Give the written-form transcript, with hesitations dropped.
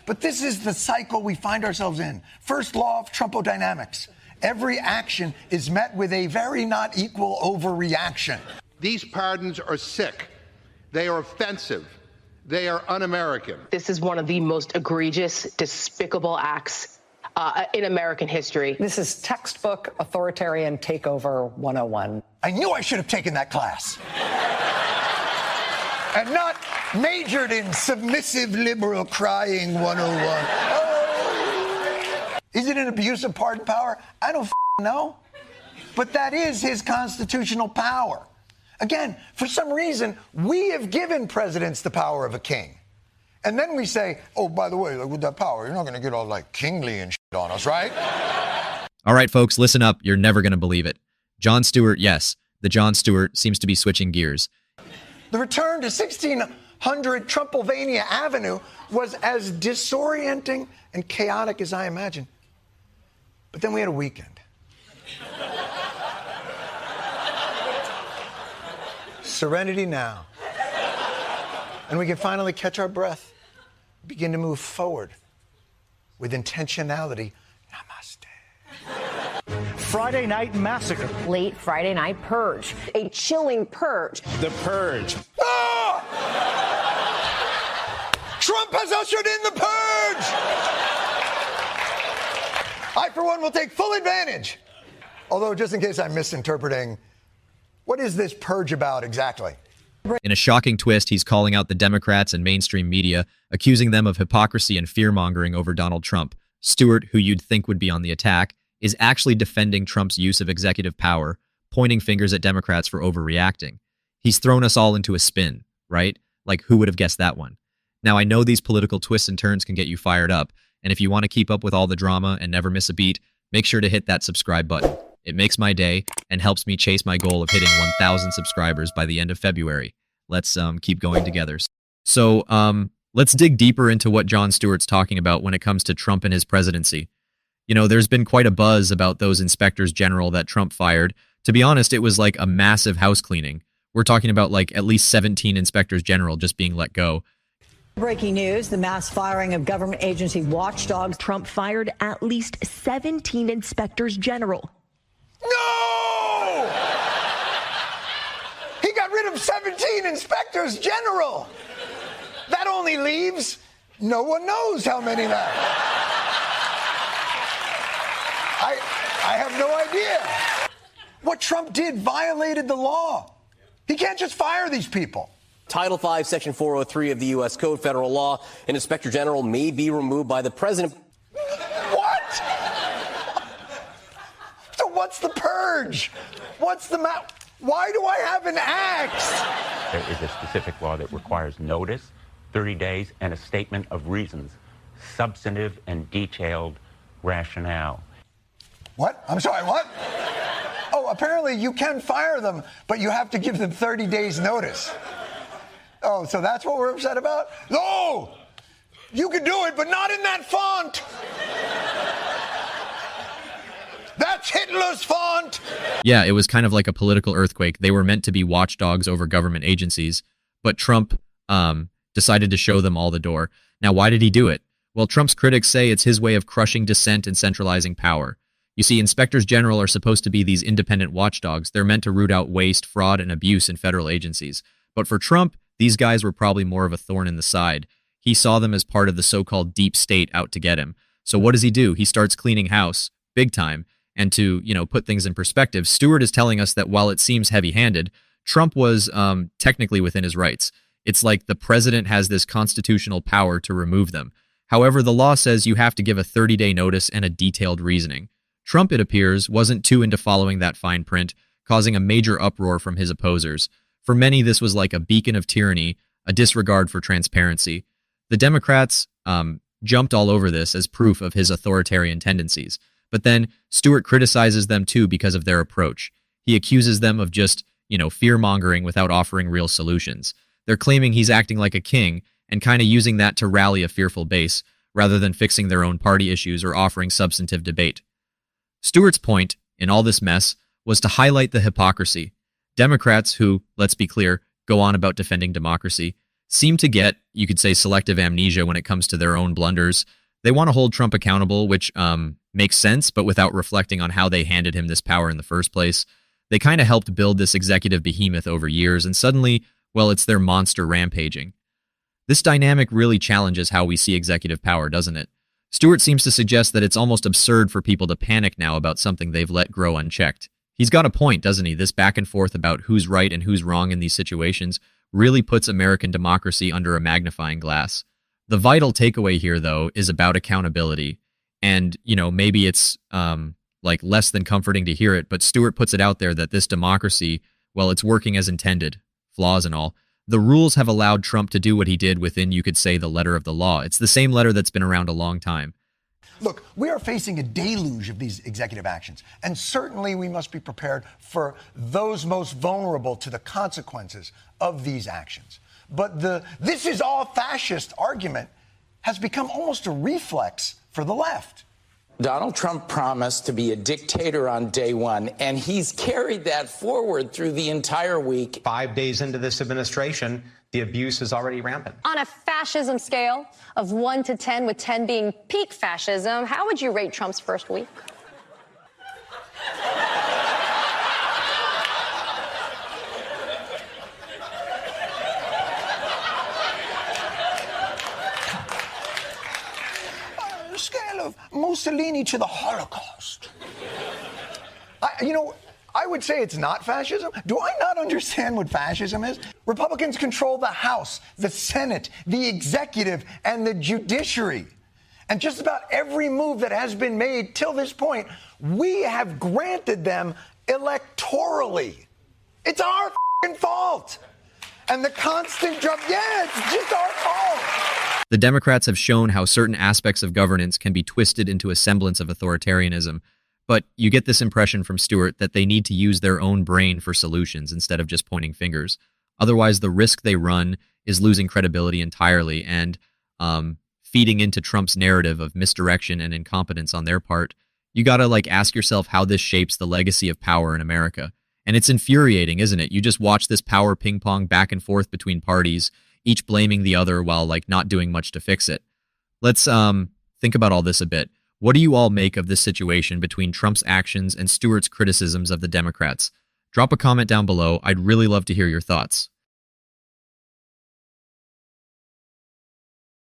But this is the cycle we find ourselves in. First law of Trumpodynamics. Every action is met with a very not equal overreaction. These pardons are sick. They are offensive. They are un-American. This is one of the most egregious, despicable acts in American history. This is textbook authoritarian takeover 101. I knew I should have taken that class. And not majored in submissive liberal crying 101. Oh. Is it an abuse of pardon power? I don't know. But that is his constitutional power. Again, for some reason, we have given presidents the power of a king. And then we say, oh, by the way, with that power, you're not going to get all like kingly and shit on us, right? All right, folks, listen up. You're never going to believe it. Jon Stewart, yes, the Jon Stewart seems to be switching gears. The return to 1600 Trumpylvania Avenue was as disorienting and chaotic as I imagined. But then we had a weekend. Serenity now. And we can finally catch our breath, begin to move forward with intentionality. Namaste. Friday night massacre. Late Friday night purge. A chilling purge. The purge. Ah! Trump has ushered in the purge! I, for one, will take full advantage. Although, just in case I'm misinterpreting, what is this purge about exactly? In a shocking twist, he's calling out the Democrats and mainstream media, accusing them of hypocrisy and fear-mongering over Donald Trump. Stewart, who you'd think would be on the attack, is actually defending Trump's use of executive power, pointing fingers at Democrats for overreacting. He's thrown us all into a spin, right? Like, who would have guessed that one? Now, I know these political twists and turns can get you fired up, and if you want to keep up with all the drama and never miss a beat, make sure to hit that subscribe button. It makes my day and helps me chase my goal of hitting 1,000 subscribers by the end of February. Let's keep going together. So let's dig deeper into what Jon Stewart's talking about when it comes to Trump and his presidency. You know, there's been quite a buzz about those inspectors general that Trump fired. To be honest, it was like a massive house cleaning. We're talking about like at least 17 inspectors general just being let go. Breaking news, the mass firing of government agency watchdogs. Trump fired at least 17 inspectors general. No! He got rid of 17 inspectors general. That only leaves no one knows how many now. I have no idea. What Trump did violated the law. He can't just fire these people. Title V, Section 403 of the U.S. Code, federal law, an inspector general may be removed by the president. What? So what's the purge? What's the Why do I have an axe? There is a specific law that requires notice, 30 days, and a statement of reasons, substantive and detailed rationale. What? I'm sorry, what? Oh, apparently you can fire them, but you have to give them 30 days notice. Oh, so that's what we're upset about? No! You can do it, but not in that font! That's Hitler's font! Yeah, it was kind of like a political earthquake. They were meant to be watchdogs over government agencies, but Trump decided to show them all the door. Now, why did he do it? Well, Trump's critics say it's his way of crushing dissent and centralizing power. You see, inspectors general are supposed to be these independent watchdogs. They're meant to root out waste, fraud, and abuse in federal agencies. But for Trump, these guys were probably more of a thorn in the side. He saw them as part of the so-called deep state out to get him. So what does he do? He starts cleaning house, big time. And to, put things in perspective, Stewart is telling us that while it seems heavy-handed, Trump was technically within his rights. It's like the president has this constitutional power to remove them. However, the law says you have to give a 30-day notice and a detailed reasoning. Trump, it appears, wasn't too into following that fine print, causing a major uproar from his opposers. For many, this was like a beacon of tyranny, a disregard for transparency. The Democrats jumped all over this as proof of his authoritarian tendencies. But then Stewart criticizes them too because of their approach. He accuses them of just, fear-mongering without offering real solutions. They're claiming he's acting like a king and kind of using that to rally a fearful base, rather than fixing their own party issues or offering substantive debate. Stewart's point, in all this mess, was to highlight the hypocrisy. Democrats who, let's be clear, go on about defending democracy, seem to get, you could say, selective amnesia when it comes to their own blunders. They want to hold Trump accountable, which makes sense, but without reflecting on how they handed him this power in the first place. They kind of helped build this executive behemoth over years, and suddenly, well, it's their monster rampaging. This dynamic really challenges how we see executive power, doesn't it? Stewart seems to suggest that it's almost absurd for people to panic now about something they've let grow unchecked. He's got a point, doesn't he? This back and forth about who's right and who's wrong in these situations really puts American democracy under a magnifying glass. The vital takeaway here, though, is about accountability. And, maybe it's less than comforting to hear it, but Stewart puts it out there that this democracy, well, it's working as intended, flaws and all. The rules have allowed Trump to do what he did within, you could say, the letter of the law. It's the same letter that's been around a long time. Look, we are facing a deluge of these executive actions, and certainly we must be prepared for those most vulnerable to the consequences of these actions. But this is all fascist argument has become almost a reflex for the left. Donald Trump promised to be a dictator on day one, and he's carried that forward through the entire week. 5 days into this administration, the abuse is already rampant. On a fascism scale of 1 to 10, with 10 being peak fascism, how would you rate Trump's first week? Scale of Mussolini to the Holocaust. I would say it's not fascism. Do I not understand what fascism is? Republicans control the House, the Senate, the executive, and the judiciary. And just about every move that has been made till this point, we have granted them electorally. It's our f***ing fault. And the constant it's just our fault. The Democrats have shown how certain aspects of governance can be twisted into a semblance of authoritarianism, but you get this impression from Stewart that they need to use their own brain for solutions instead of just pointing fingers. Otherwise, the risk they run is losing credibility entirely and feeding into Trump's narrative of misdirection and incompetence on their part. You gotta ask yourself how this shapes the legacy of power in America. And it's infuriating, isn't it? You just watch this power ping pong back and forth between parties, each blaming the other while not doing much to fix it. Let's think about all this a bit. What do you all make of this situation between Trump's actions and Stewart's criticisms of the Democrats? Drop a comment down below. I'd really love to hear your thoughts.